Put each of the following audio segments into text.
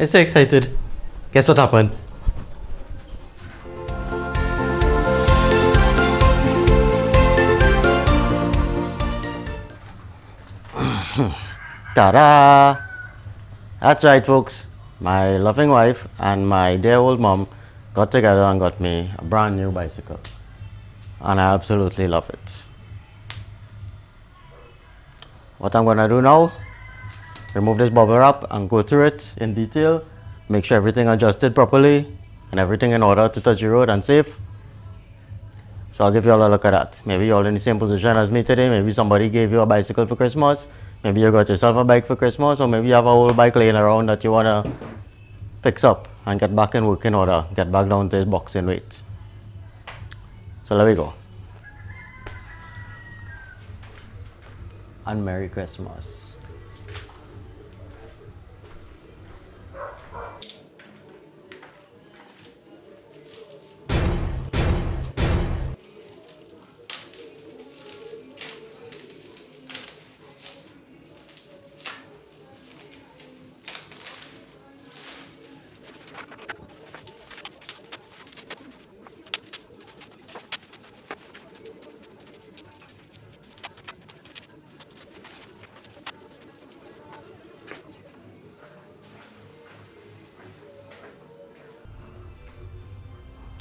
I'm so excited. Guess what happened? Ta-da! That's right, folks. My loving wife and my dear old mom got together and got me a brand new bicycle. And I absolutely love it. What I'm gonna do now, remove this bubble wrap and go through it in detail, make sure everything adjusted properly and everything in order to touch the road and safe. So I'll give you all a look at that. Maybe you're all in the same position as me today. Maybe somebody gave you a bicycle for Christmas. Maybe you got yourself a bike for Christmas, or maybe you have a whole bike laying around that you wanna fix up and get back in working order, get back down to its boxing weight. So there we go. And Merry Christmas.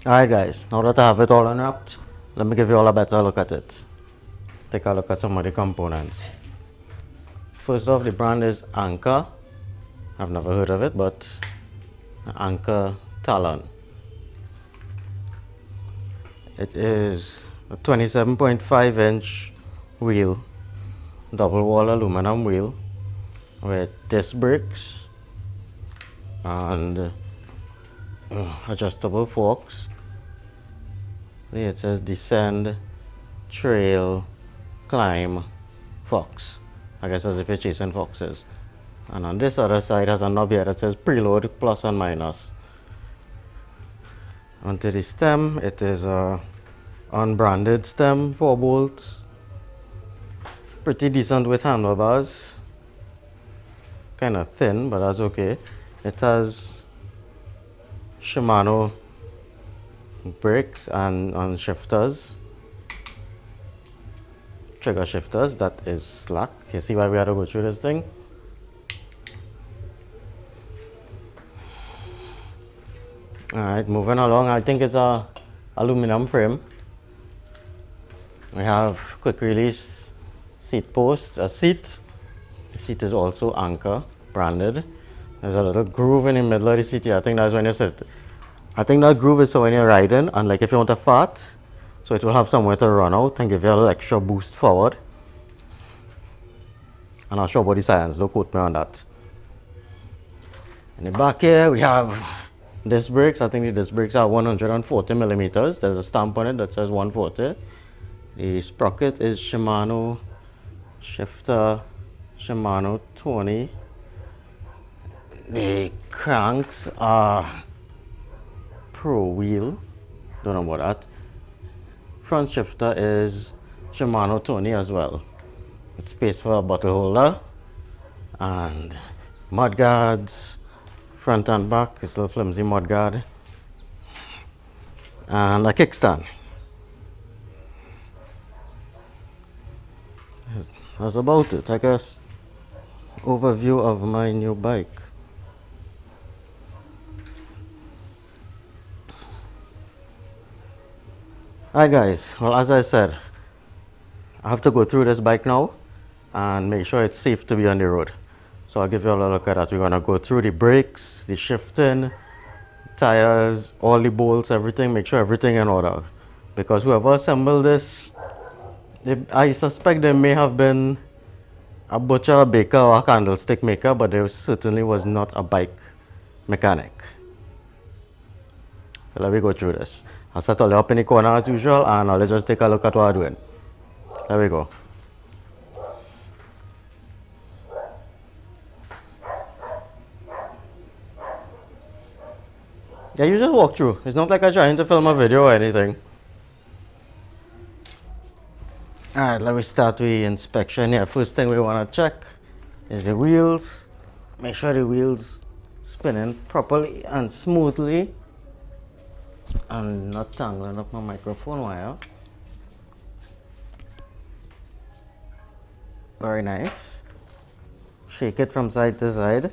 Alright guys, now that I have it all unwrapped, let me give you all a better look at it. Take a look at some of the components. First off, the brand is Anchor. I've never heard of it, but Anchor Talon. It is a 27.5 inch wheel, double wall aluminum wheel with disc brakes and adjustable forks. It says descend, trail, climb, fox. I guess as if you're chasing foxes. And on this other side has a knob here that says preload plus and minus. Onto the stem, it is a unbranded stem, 4 bolts. Pretty decent with handlebars. Kind of thin, but that's okay. It has Shimano brakes and shifters, trigger shifters. That is slack. You see why we had to go through this thing? Alright, moving along. I think it's a aluminum frame. We have quick release seat post, a seat. The seat is also Anchor branded. There's a little groove in the middle of the seat here. I think that's when you sit. I think that groove is so when you're riding and like if you want to fart, so it will have somewhere to run out and give you a little extra boost forward. And I'll show about the science, don't quote me on that. In the back here we have disc brakes. I think the disc brakes are 140 millimeters. There's a stamp on it that says 140. The sprocket is Shimano shifter, Shimano 20. The cranks are Pro wheel, don't know about that. Front shifter is Shimano 20 as well, with space for a bottle holder and mud guards, front and back. It's a little flimsy mud guard and a kickstand. That's about it, I guess. Overview of my new bike. Alright guys, well as I said, I have to go through this bike now and make sure it's safe to be on the road. So I'll give you all a look at that. We're going to go through the brakes, the shifting, tires, all the bolts, everything, make sure everything in order. Because whoever assembled this, I suspect they may have been a butcher, a baker, or a candlestick maker, but there certainly was not a bike mechanic. So let me go through this. I'll set all up in the corner as usual and I'll just take a look at what I'm doing. There we go. Yeah, you just walk through. It's not like I'm trying to film a video or anything. Alright, let me start with inspection here. First thing we want to check is the wheels. Make sure the wheels spinning properly and smoothly and not tangling up my microphone wire. Very nice. Shake it from side to side.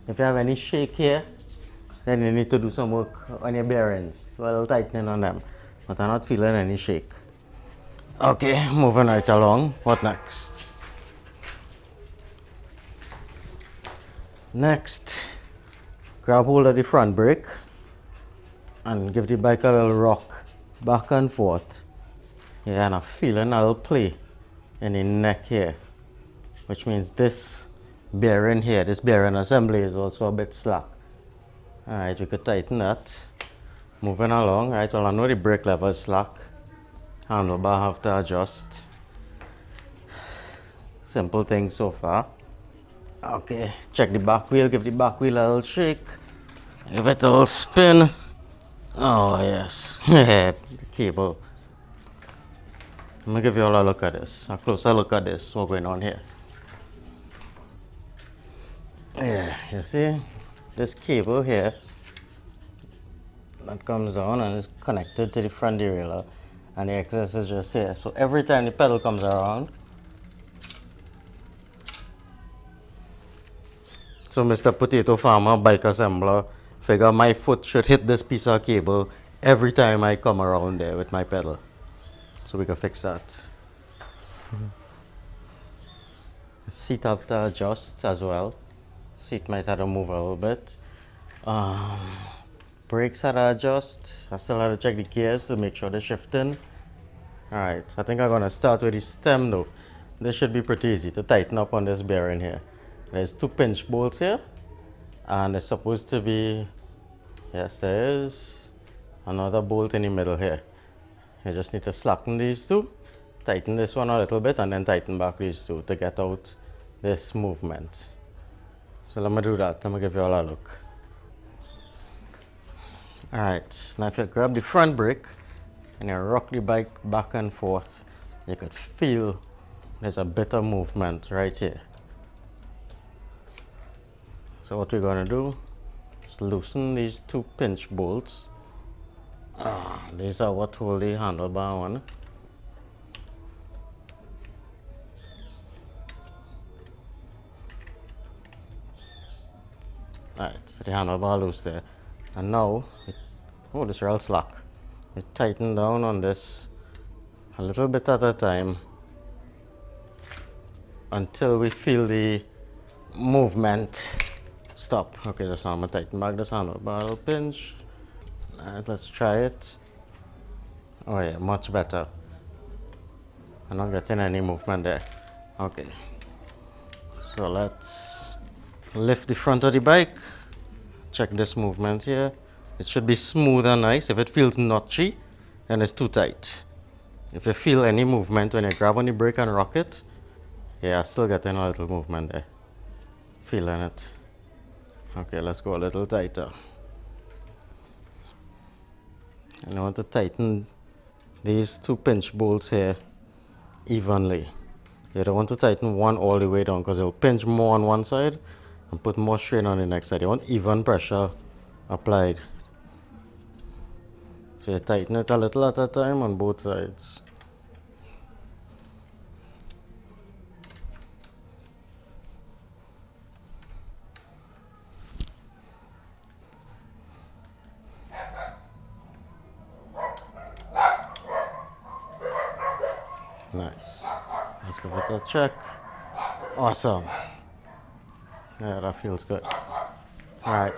If you have any shake here, then you need to do some work on your bearings, a little tightening on them. But I'm not feeling any shake. Okay, moving right along. What next? Next, grab hold of the front brake and give the bike a little rock back and forth. Yeah, and I'm feeling a little play in the neck here, which means this bearing here, this bearing assembly is also a bit slack. Alright, we could tighten that. Moving along. Right, well, I know the brake lever is slack. Handlebar have to adjust. Simple thing so far. Okay, check the back wheel, give the back wheel a little shake. Give it a little spin. Oh yes, the cable. Let me give you all a look at this, a closer look at this, what's going on here. Yeah, you see, this cable here, that comes down and is connected to the front derailleur, and the excess is just here. So every time the pedal comes around, so Mr. Potato Farmer, bike assembler, figure my foot should hit this piece of cable every time I come around there with my pedal. So we can fix that. Seat have to adjust as well. Seat might have to move a little bit. Brakes had to adjust. I still have to check the gears to make sure they're shifting. Alright, so I think I'm going to start with the stem though. This should be pretty easy to tighten up on this bearing here. There's 2 pinch bolts here, and there's supposed to be, yes there is, another bolt in the middle here. You just need to slacken these two, tighten this one a little bit, and then tighten back these two to get out this movement. So let me do that. Let me give you all a look. Alright, now if you grab the front brake and you rock the bike back and forth, you could feel there's a bit of movement right here. So what we're going to do is loosen these 2 pinch bolts. These are what hold the handlebar on. Alright, so the handlebar loose there. And now, oh, this rail slack. We tighten down on this a little bit at a time until we feel the movement stop. Okay, just now I'm going to tighten back this handlebar a little pinch. Alright, let's try it. Oh yeah, much better. I'm not getting any movement there. Okay, so let's lift the front of the bike. Check this movement here. It should be smooth and nice. If it feels notchy, then it's too tight. If you feel any movement when you grab on the brake and rock it, yeah, still getting a little movement there. Feeling it. Okay, let's go a little tighter. And I want to tighten these 2 pinch bolts here evenly. You don't want to tighten one all the way down because it'll pinch more on one side and put more strain on the next side. You want even pressure applied. So you tighten it a little at a time on both sides. Nice. Let's give it a check. Awesome. Yeah, that feels good. Alright.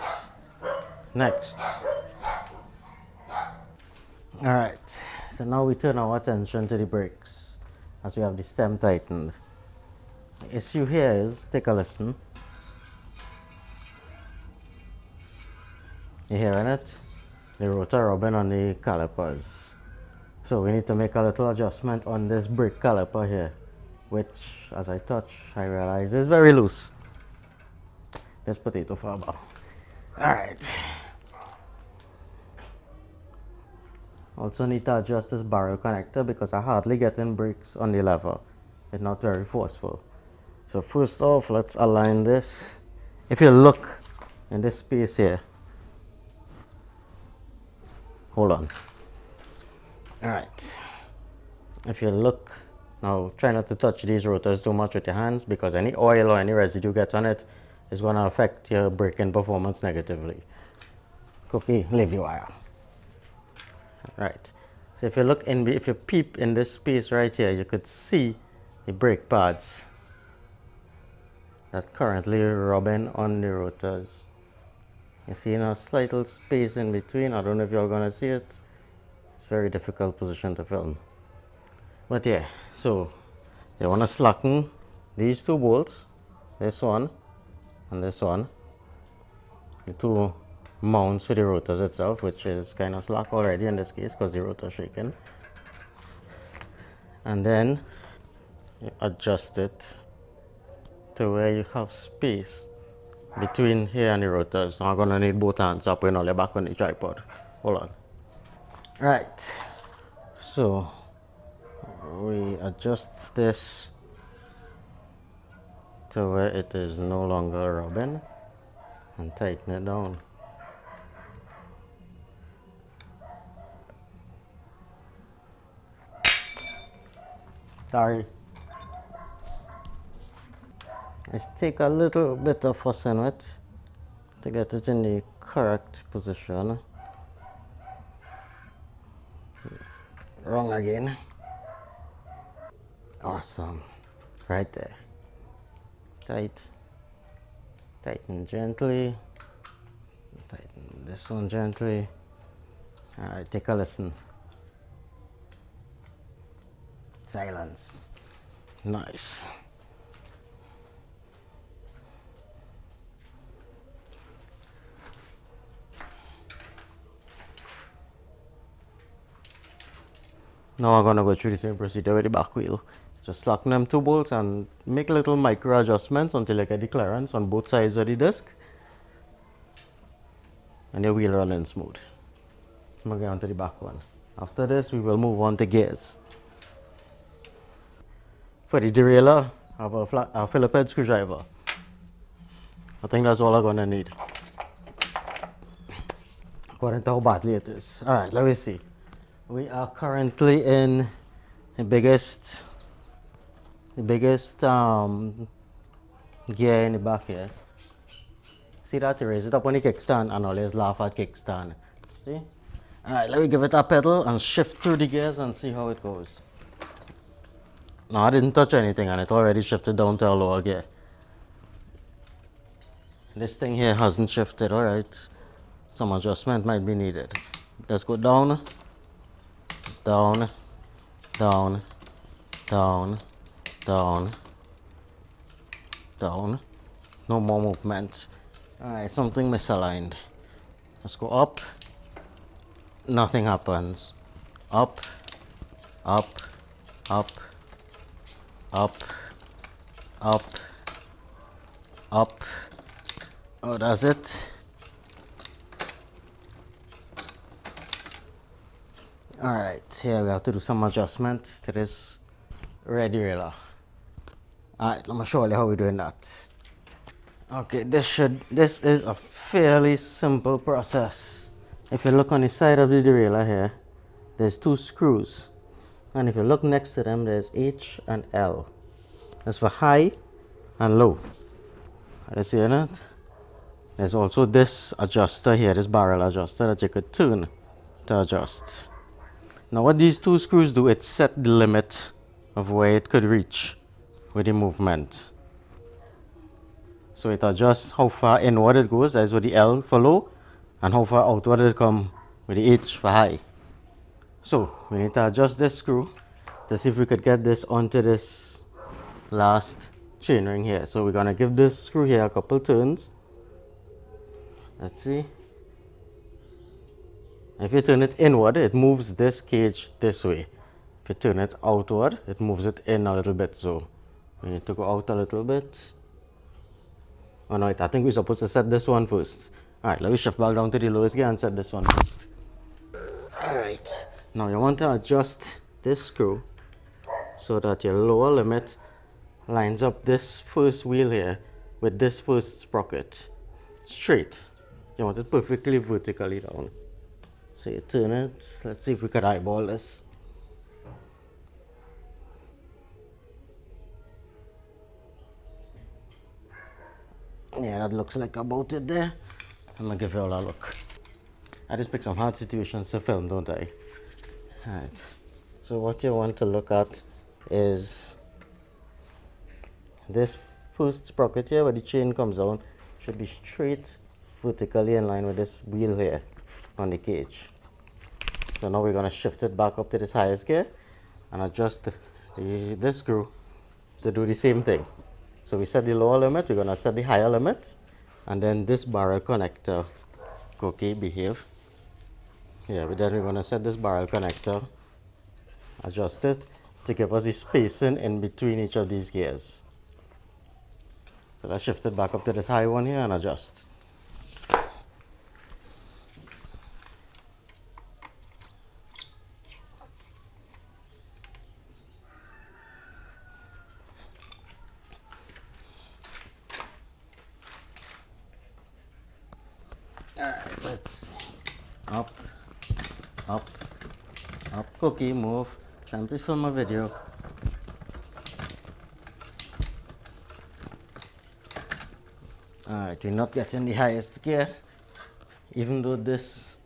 Next. Alright. So now we turn our attention to the brakes as we have the stem tightened. The issue here is, take a listen. You hearing it? The rotor rubbing on the calipers. So we need to make a little adjustment on this brake caliper here, which as I touch I realize is very loose. This potato farmer. Alright. Also need to adjust this barrel connector because I hardly get in brakes on the lever. It's not very forceful. So first off, let's align this If you look in this space here, hold on. All right. If you look, now try not to touch these rotors too much with your hands, because any oil or any residue get on it is going to affect your braking performance negatively. Cookie, leave your wire. Right. So if you look in, if you peep in this space right here, you could see the brake pads that currently rubbing on the rotors. You see a slight little space in between. I don't know if you're going to see it. It's a very difficult position to film. But yeah, so you want to slacken these two bolts, this one and this one, the two mounts for the rotors itself, which is kind of slack already in this case because the rotor is shaking. And then you adjust it to where you have space between here and the rotors. So I'm going to need both hands up and all the back on the tripod. Hold on. Right. So we adjust this to where it is no longer rubbing and tighten it down. Sorry. Let's take a little bit of fussing with to get it in the correct position. Wrong again. Awesome. Right there. Tight. Tighten gently. Tighten this one gently. Alright, take a listen. Silence. Nice. Now I'm going to go through the same procedure with the back wheel. Just slacken them two bolts and make little micro adjustments until you get the clearance on both sides of the disc. And your wheel running smooth. I'm going to get on to the back one. After this, we will move on to gears. For the derailleur, I have a Phillips head screwdriver. I think that's all I'm going to need, according to how badly it is. Alright, let me see. We are currently in the biggest gear in the back here. See that? You raise it up on the kickstand and always laugh at kickstand. See? Alright, let me give it a pedal and shift through the gears and see how it goes. No, I didn't touch anything and it already shifted down to a lower gear. This thing here hasn't shifted. Alright, some adjustment might be needed. Let's go down, down, down, down, down, down. No more movement. Alright, something misaligned. Let's go up. Nothing happens. Up, up, up, up, up, up. Oh, that's it. Alright, here we have to do some adjustment to this red derailleur. Alright, let me show you how we're doing that. Okay, this is a fairly simple process. If you look on the side of the derailleur here, there's two screws. And if you look next to them, there's H and L. That's for high and low. Are you seeing it? There's also this adjuster here, this barrel adjuster that you could turn to adjust. Now what these two screws do, it set the limit of where it could reach with the movement. So it adjusts how far inward it goes, that's with the L for low, and how far outward it come with the H for high. So we need to adjust this screw to see if we could get this onto this last chainring here. So we're going to give this screw here a couple turns. Let's see. If you turn it inward, it moves this cage this way. If you turn it outward, it moves it in a little bit. So we need to go out a little bit. Oh no, I think we're supposed to set this one first. Alright, let me shift back down to the lowest gear and set this one first. Alright, now you want to adjust this screw so that your lower limit lines up this first wheel here with this first sprocket straight. You want it perfectly vertically down. So you turn it. Let's see if we could eyeball this. Yeah, that looks like about it there. I'm gonna give you all a look. I just pick some hard situations to film, don't I? Alright. So what you want to look at is this first sprocket here where the chain comes down should be straight vertically in line with this wheel here on the cage. So now we're going to shift it back up to this highest gear and adjust this screw to do the same thing. So we set the lower limit, we're going to set the higher limit, and then this barrel connector, okay, behave. Yeah, but then we're going to set this barrel connector, adjust it to give us the spacing in between each of these gears. So let's shift it back up to this high one here and adjust. Alright, let's see. Up, up, up, cookie, move. Trying to film a video. Alright, we're not getting the highest gear, even though this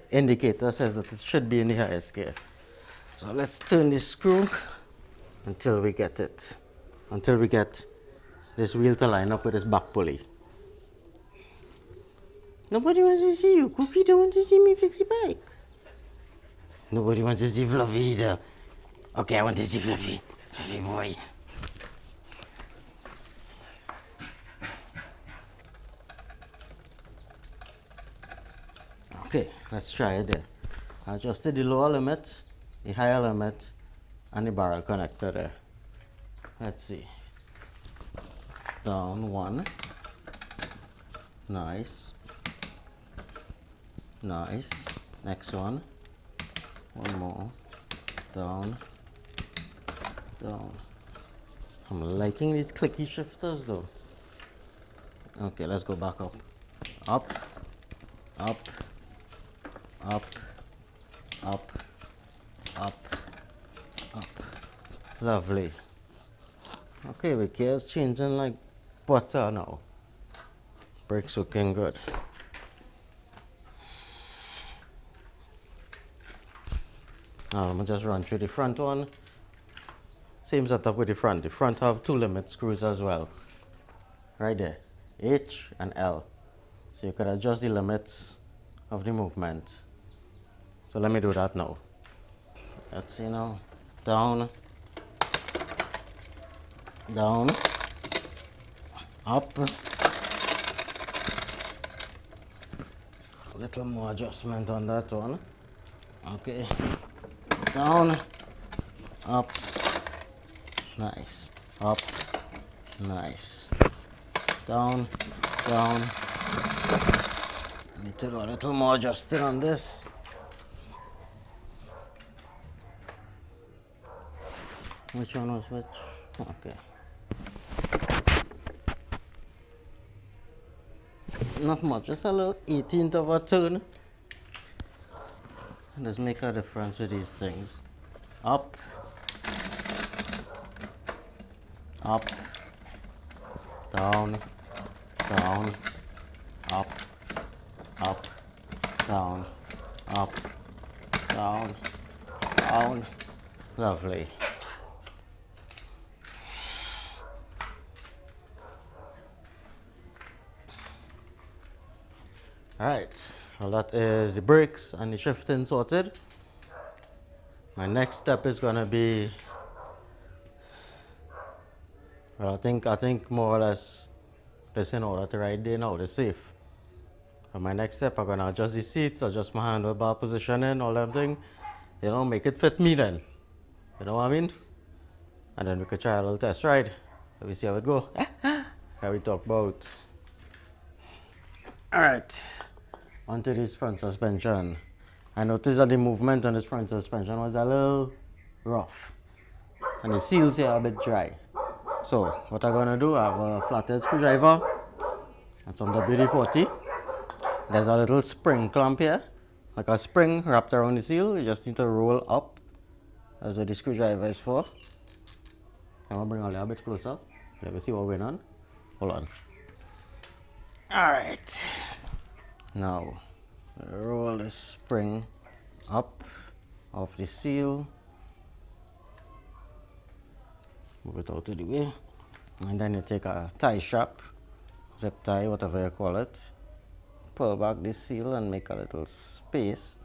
indicator says that it should be in the highest gear. So let's turn this screw until we get it, until we get this wheel to line up with this back pulley. Nobody wants to see you. Cookie don't want to see me fix the bike. Nobody wants to see Fluffy either. Okay, I want to see Fluffy. Fluffy boy. Okay, let's try it there. I adjusted the lower limit, the higher limit, and the barrel connector there. Let's see. Down one. Nice. Nice. Next one. One more. Down. Down. I'm liking these clicky shifters though. Okay, let's go back up. Up. Up. Up. Up. Up. Up. Lovely. Okay, the gear's changing like butter now. Brakes looking good. I'm gonna just run through the front one. Same setup with the front. The front have two limit screws as well. Right there. H and L. So you can adjust the limits of the movement. So let me do that now. Let's see now. Down. Down. Up. A little more adjustment on that one. Okay. Down. Up. Nice. Up. Nice. Down. Down. Need to do a little more adjusting on this. Which one was which? Okay. Not much, just a little 18th of a turn. And just make a difference with these things. Up. Up. Down. Down. Up. Up. Down. Up. Down. Down. Lovely. Alright, well that is the brakes and the shifting sorted. My next step is gonna be, well, I think more or less this in order to ride there now, it's safe. And my next step, I'm gonna adjust the seats, adjust my handlebar positioning, all that thing, you know, make it fit me then. You know what I mean? And then we could try a little test ride. So we see how it go. How we talk about. Alright. Onto this front suspension. I noticed that the movement on this front suspension was a little rough. And the seals here are a bit dry. So what I'm gonna do, I have a flathead screwdriver and some WD-40. There's a little spring clamp here, like a spring wrapped around the seal. You just need to roll up. That's what the screwdriver is for. I'm gonna bring a little bit closer. Let me see what's going on. Hold on. Alright. Now roll the spring up off the seal. Move it out of the way. And then you take a tie strap, zip tie, whatever you call it. Pull back the seal and make a little space.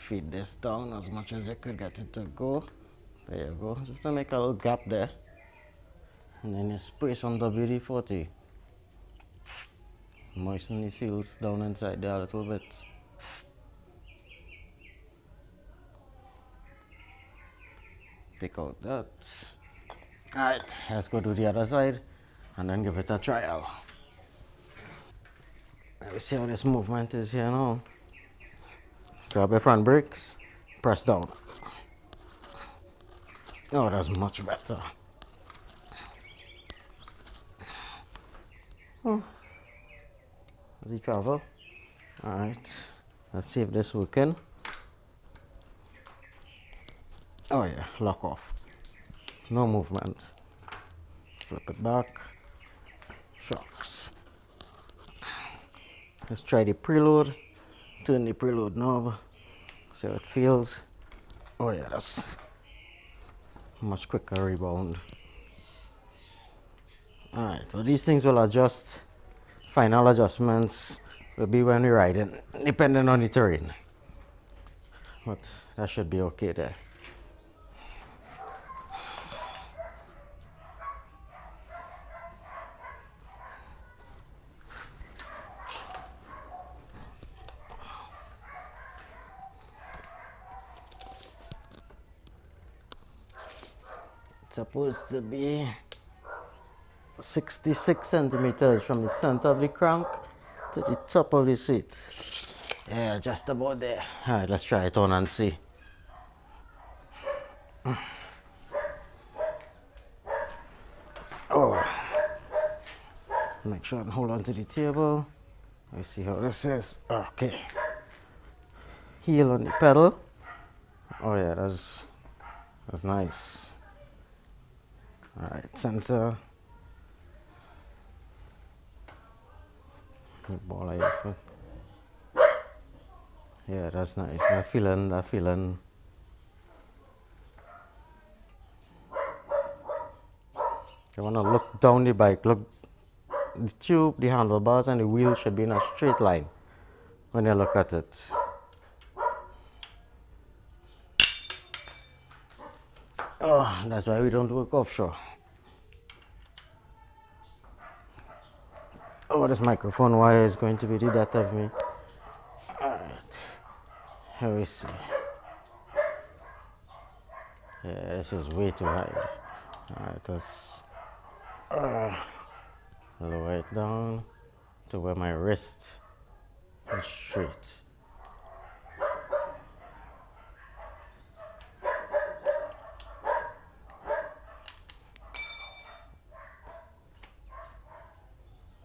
Feed this down as much as you could get it to go. There you go, just to make a little gap there. And then you spray some WD-40. Moisten the seals down inside there a little bit. Take out that. Alright, let's go to the other side and then give it a trial. Let me see how this movement is here now. Grab your front brakes, press down. Oh, that's much better. Does he travel? Alright, let's see if this is working. Oh yeah, lock off. No movement. Flip it back. Shocks. Let's try the preload. Turn the preload knob. See how it feels. Oh yeah, that's much quicker rebound. Alright, well these things will adjust. Final adjustments will be when we ride it, depending on the terrain. But that should be okay there. It's supposed to be 66 centimeters from the center of the crank to the top of the seat. Yeah, just about there. Alright, let's try it on and see. Oh, make sure and hold on to the table. Let's see how this is. Okay. Heel on the pedal. Oh yeah, that's nice. Alright, center. Ball like yeah, that's nice. That feeling. You wanna look down the bike, look the tube, the handlebars and the wheel should be in a straight line when you look at it. Oh, that's why we don't work offshore. Oh, this microphone wire is going to be the death of me. Alright, here we see. Yeah, this is way too high. Alright, let's lower it down to where my wrist is straight.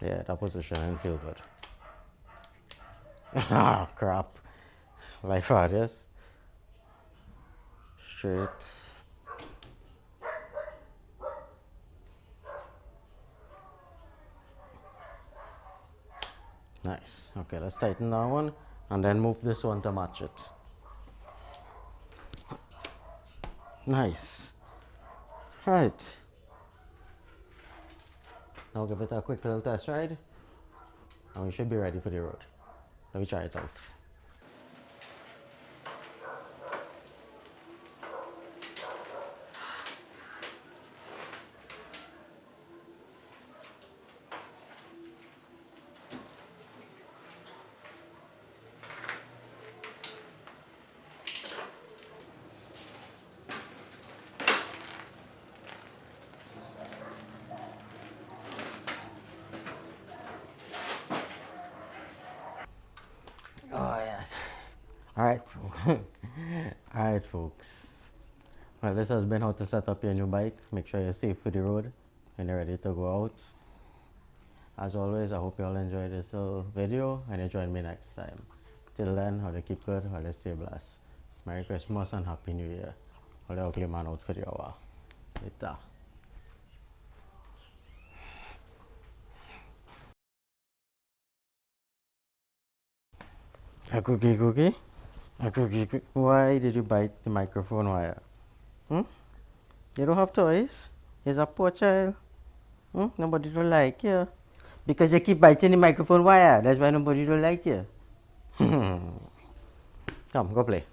Yeah, that position didn't feel good. Ah, crap. Like this. Straight. Nice. Okay, let's tighten that one and then move this one to match it. Nice. Right. Now give it a quick little test ride and we should be ready for the road. Let me try it out. Oh yes. Alright. Alright folks. Well, this has been how to set up your new bike. Make sure you're safe for the road and you're ready to go out. As always, I hope you all enjoyed this little video and you join me next time. Till then, how to keep good, how to stay blessed. Merry Christmas and Happy New Year. How the ugly man out for the hour. Later. A cookie. A cookie. Why did you bite the microphone wire? Hmm? You don't have toys? You're a poor child. Hmm? Nobody don't like you. Because you keep biting the microphone wire. That's why nobody don't like you. Come, go play.